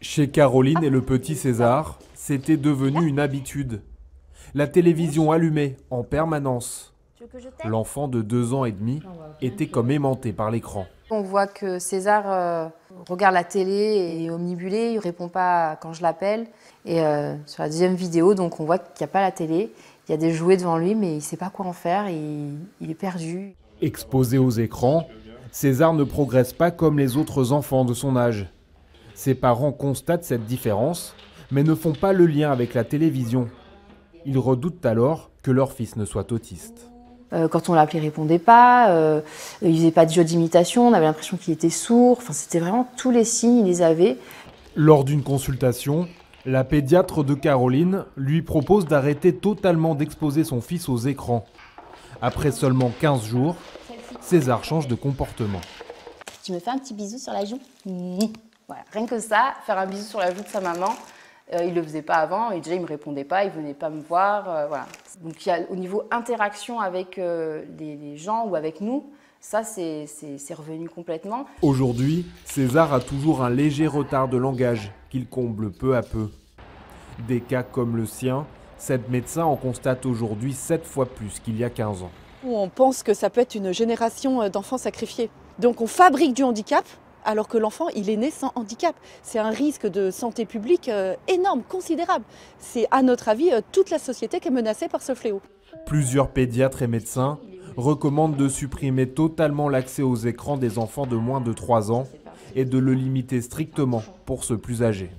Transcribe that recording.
Chez Caroline et le petit César, c'était devenu une habitude. La télévision allumée en permanence. L'enfant de 2 ans et demi était comme aimanté par l'écran. On voit que César regarde la télé et est omnibulé, il ne répond pas quand je l'appelle. Et sur la deuxième vidéo, donc on voit qu'il n'y a pas la télé, il y a des jouets devant lui, mais il ne sait pas quoi en faire et il est perdu. Exposé aux écrans, César ne progresse pas comme les autres enfants de son âge. Ses parents constatent cette différence, mais ne font pas le lien avec la télévision. Ils redoutent alors que leur fils ne soit autiste. Quand on l'appelait, il ne répondait pas, il ne faisait pas de jeu d'imitation, on avait l'impression qu'il était sourd. Enfin, c'était vraiment tous les signes, il les avait. Lors d'une consultation, la pédiatre de Caroline lui propose d'arrêter totalement d'exposer son fils aux écrans. Après seulement 15 jours, César change de comportement. Tu me fais un petit bisou sur la joue ? Voilà, rien que ça, faire un bisou sur la joue de sa maman. Il ne le faisait pas avant et déjà il ne me répondait pas, il ne venait pas me voir. Voilà. Donc il y a, au niveau interaction avec les gens ou avec nous, ça c'est revenu complètement. Aujourd'hui, César a toujours un léger retard de langage qu'il comble peu à peu. Des cas comme le sien, cette médecin en constate aujourd'hui 7 fois plus qu'il y a 15 ans. On pense que ça peut être une génération d'enfants sacrifiés. Donc on fabrique du handicap alors que l'enfant, il est né sans handicap. C'est un risque de santé publique énorme, considérable. C'est, à notre avis, toute la société qui est menacée par ce fléau. Plusieurs pédiatres et médecins recommandent de supprimer totalement l'accès aux écrans des enfants de moins de 3 ans et de le limiter strictement pour ceux plus âgés.